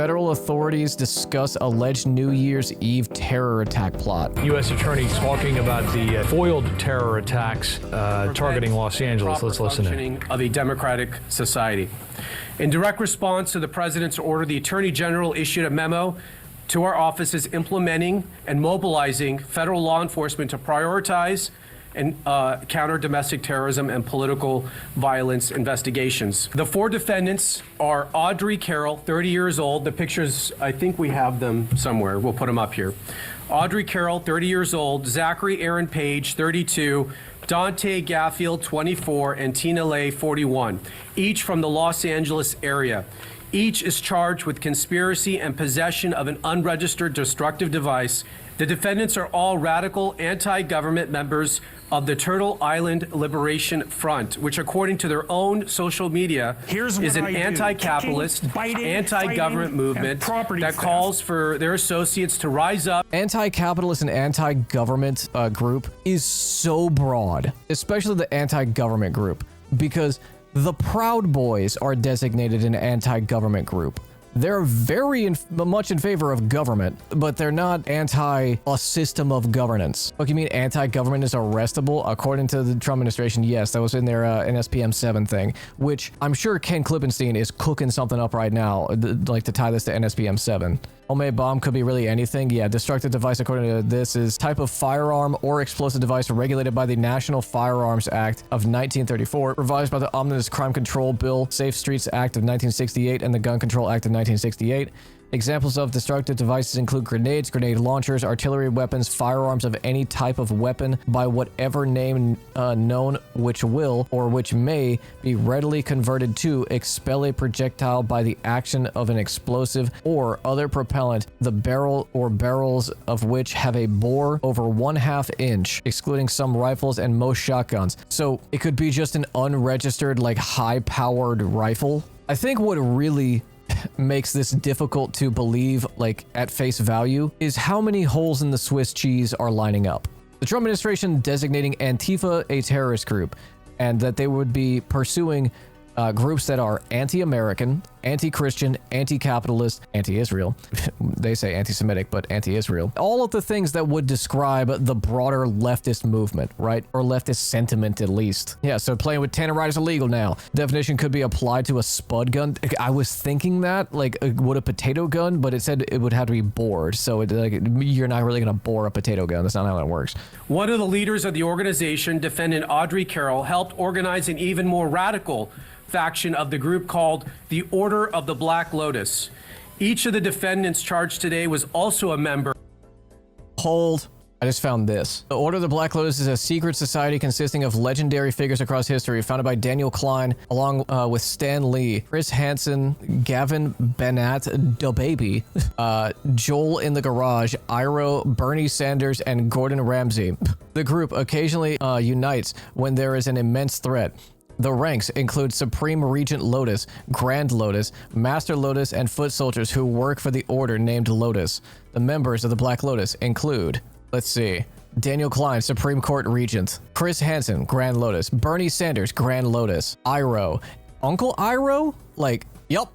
Federal authorities discuss alleged New Year's Eve terror attack plot. U.S. Attorney talking about the foiled terror attacks targeting Los Angeles. Let's listen in. Of a democratic society. In direct response to the president's order, the Attorney General issued a memo to our offices implementing and mobilizing federal law enforcement to prioritize and counter domestic terrorism and political violence investigations. The 4 defendants are Audrey Carroll, 30 years old. The pictures, I think we have them somewhere. We'll put them up here. Audrey Carroll, 30 years old. Zachary Aaron Page, 32. Dante Gaffield, 24. And Tina Lay, 41. Each from the Los Angeles area. Each is charged with conspiracy and possession of an unregistered destructive device. The defendants are all radical anti-government members of the Turtle Island Liberation Front, which according to their own social media is an anti-capitalist, anti-government movement that calls for their associates to rise up. Anti-capitalist and anti-government group is so broad, especially the anti-government group, because the Proud Boys are designated an anti-government group. They're very much in favor of government, but they're not anti a system of governance. What, you mean anti-government is arrestable? According to the Trump administration, yes, that was in their NSPM 7 thing, which I'm sure Ken Klippenstein is cooking something up right now, like to tie this to NSPM 7. Homemade bomb could be really anything. Yeah, destructive device, according to this, is type of firearm or explosive device regulated by the National Firearms Act of 1934, revised by the Omnibus Crime Control Bill, Safe Streets Act of 1968, and the Gun Control Act of 1968. Examples of destructive devices include grenades, grenade launchers, artillery weapons, firearms of any type of weapon by whatever name known, which will or which may be readily converted to expel a projectile by the action of an explosive or other propellant, the barrel or barrels of which have a bore over 1/2 inch, excluding some rifles and most shotguns. So it could be just an unregistered, like, high-powered rifle. I think what really makes this difficult to believe, like, at face value, is how many holes in the Swiss cheese are lining up. The Trump administration designating Antifa a terrorist group, and that they would be pursuing groups that are anti-American, anti-Christian, anti-capitalist, anti-Israel. They say anti-Semitic, but anti-Israel. All of the things that would describe the broader leftist movement, right? Or leftist sentiment, at least. Yeah, so playing with tannerite is illegal now. Definition could be applied to a spud gun. I was thinking that, like, would a potato gun, but it said it would have to be bored. So you're not really going to bore a potato gun. That's not how that works. One of the leaders of the organization, defendant Audrey Carroll, helped organize an even more radical faction of the group called the Order of the Black Lotus. Each of the defendants charged today was also a member. Hold. I just found this. The Order of the Black Lotus is a secret society consisting of legendary figures across history, founded by Daniel Klein, along with Stan Lee, Chris Hansen, Gavin Banat, DaBaby, Joel in the Garage, Iro, Bernie Sanders, and Gordon Ramsay. The group occasionally unites when there is an immense threat. The ranks include Supreme Regent Lotus, Grand Lotus, Master Lotus, and foot soldiers who work for the order named Lotus. The members of the Black Lotus include, let's see, Daniel Klein, Supreme Court Regent, Chris Hansen, Grand Lotus, Bernie Sanders, Grand Lotus, Iro, Uncle Iro? Like, yup.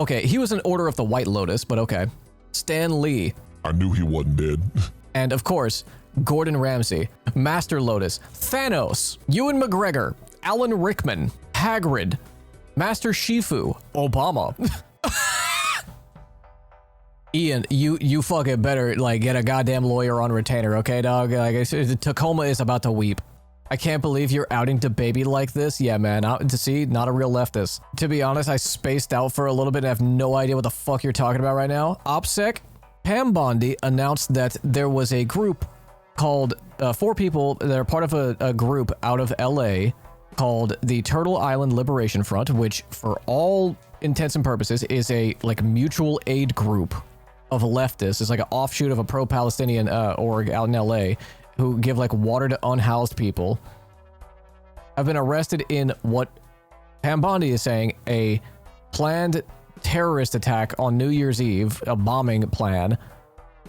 Okay, he was an Order of the White Lotus, but okay. Stan Lee. I knew he wasn't dead. And of course, Gordon Ramsay, Master Lotus, Thanos, Ewan McGregor, Alan Rickman, Hagrid, Master Shifu, Obama. Ian, you fucking better, like, get a goddamn lawyer on retainer, okay, dog? Like, Tacoma is about to weep. I can't believe you're outing DaBaby like this. Yeah, man, to see, not a real leftist. To be honest, I spaced out for a little bit and I have no idea what the fuck you're talking about right now. OPSEC, Pam Bondi announced that there was a group called 4 people that are part of a group out of LA called the Turtle Island Liberation Front, which for all intents and purposes is a, like, mutual aid group of leftists. It's like an offshoot of a pro-Palestinian org out in LA who give, like, water to unhoused people. Have been arrested in what Pam Bondi is saying a planned terrorist attack on New Year's Eve, a bombing plan,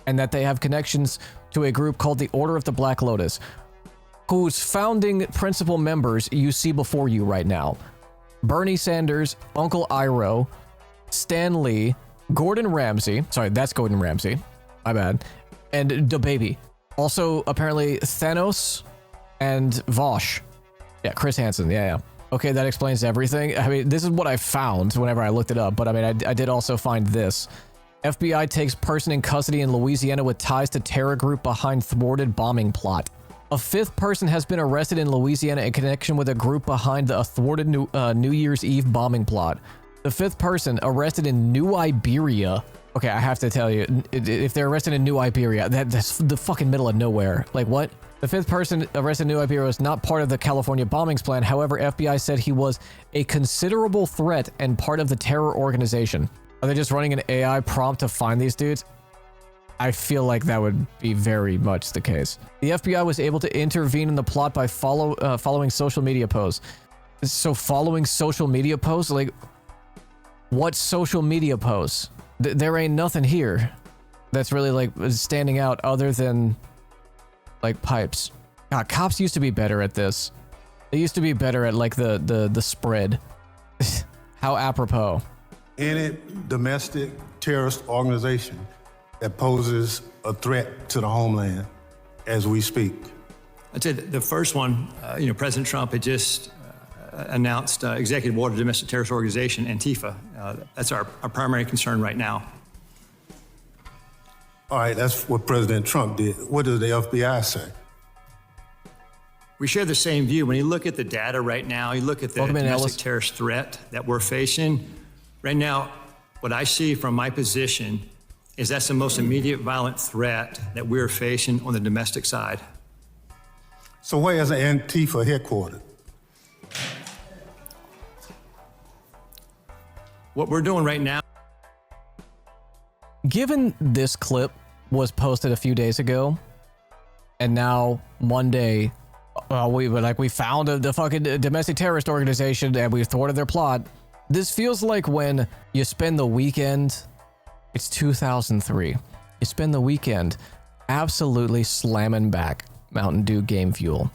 and that they have connections to a group called the Order of the Black Lotus, whose founding principal members you see before you right now. Bernie Sanders, Uncle Iro, Stan Lee, Gordon Ramsay. Sorry, that's Gordon Ramsay. My bad. And DaBaby. Also, apparently, Thanos and Vosh. Yeah, Chris Hansen. Yeah. Okay, that explains everything. I mean, this is what I found whenever I looked it up, but I mean, I did also find this. FBI takes person in custody in Louisiana with ties to terror group behind thwarted bombing plot. A fifth person has been arrested in Louisiana in connection with a group behind the thwarted New Year's Eve bombing plot. The fifth person arrested in New Iberia. Okay, I have to tell you, if they're arrested in New Iberia, that's the fucking middle of nowhere. Like, what? The fifth person arrested in New Iberia was not part of the California bombings plan. However, FBI said he was a considerable threat and part of the terror organization. Are they just running an AI prompt to find these dudes? I feel like that would be very much the case. The FBI was able to intervene in the plot by following social media posts. So following social media posts? Like, what social media posts? There ain't nothing here that's really like standing out other than like pipes. God, cops used to be better at this. They used to be better at like the spread. How apropos. Any domestic terrorist organization that poses a threat to the homeland as we speak. I'd say the first one, President Trump had just announced executive order domestic terrorist organization, Antifa. That's our primary concern right now. All right, that's what President Trump did. What does the FBI say? We share the same view. When you look at the data right now, you look at the domestic terrorist threat that we're facing. Right now, what I see from my position is that's the most immediate violent threat that we're facing on the domestic side. So where is Antifa headquartered? What we're doing right now. Given this clip was posted a few days ago, and now Monday, we found the fucking domestic terrorist organization and we thwarted their plot. This feels like when you spend the weekend. It's 2003. You spend the weekend absolutely slamming back Mountain Dew Game Fuel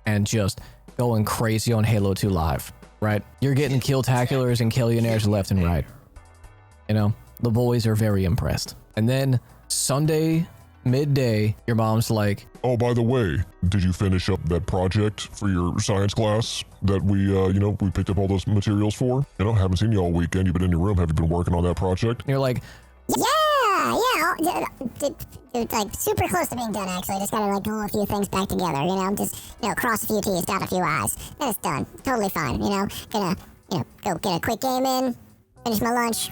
and just going crazy on Halo 2 Live, right? You're getting kill-taculars and killionaires left and right. You know, the boys are very impressed. And then Sunday, midday, your mom's like, oh, by the way, did you finish up that project for your science class that we picked up all those materials for? Haven't seen you all weekend. You've been in your room. Have you been working on that project? And you're like, yeah, it's like super close to being done, actually. Just gotta like pull a few things back together, just, cross a few T's, dot a few I's. Then it's done. Totally fine, Gonna, go get a quick game in, finish my lunch,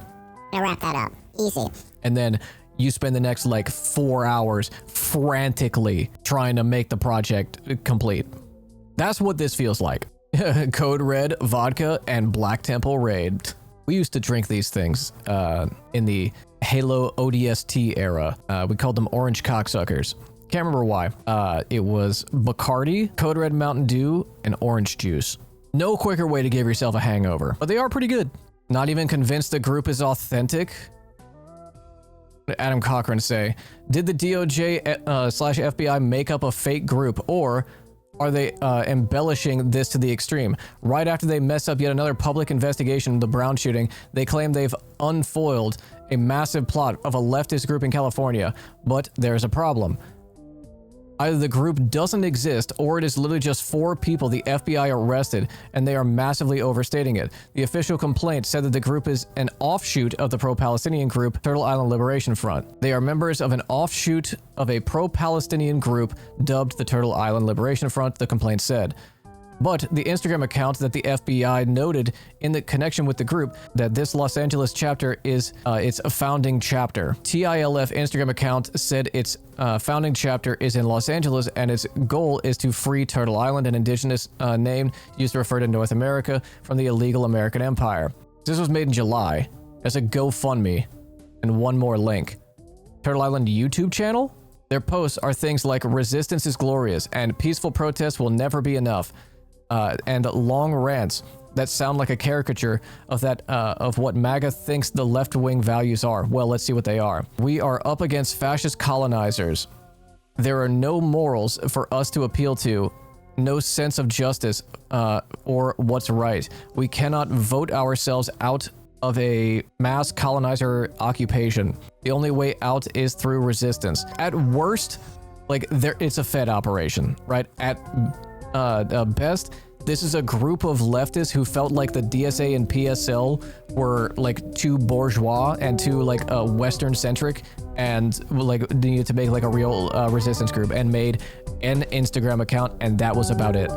and wrap that up. Easy. And then you spend the next 4 hours frantically trying to make the project complete. That's what this feels like. Code Red, vodka, and Black Temple Raid. We used to drink these things in the Halo ODST era. We called them orange cocksuckers. Can't remember why. It was Bacardi, Code Red Mountain Dew, and orange juice. No quicker way to give yourself a hangover, but they are pretty good. Not even convinced the group is authentic? Adam Cochran say, did the DOJ/FBI make up a fake group, or are they embellishing this to the extreme? Right after they mess up yet another public investigation of the Brown shooting, they claim they've unfoiled a massive plot of a leftist group in California. But there's a problem. Either the group doesn't exist, or it is literally just 4 people the FBI arrested, and they are massively overstating it. The official complaint said that the group is an offshoot of the pro-Palestinian group Turtle Island Liberation Front. They are members of an offshoot of a pro-Palestinian group dubbed the Turtle Island Liberation Front, the complaint said. But the Instagram account that the FBI noted in the connection with the group that this Los Angeles chapter is its founding chapter. TILF Instagram account said its founding chapter is in Los Angeles and its goal is to free Turtle Island, an indigenous name used to refer to North America, from the illegal American Empire. This was made in July. There's a GoFundMe and one more link. Turtle Island YouTube channel? Their posts are things like resistance is glorious and peaceful protest will never be enough. And long rants that sound like a caricature of of what MAGA thinks the left-wing values are. Well, let's see what they are. We are up against fascist colonizers. There are no morals for us to appeal to, no sense of justice or what's right. We cannot vote ourselves out of a mass colonizer occupation. The only way out is through resistance. At worst, like it's a Fed operation, right? At best, this is a group of leftists who felt like the DSA and PSL were like too bourgeois and too like Western centric, and like needed to make like a real resistance group, and made an Instagram account, and that was about it.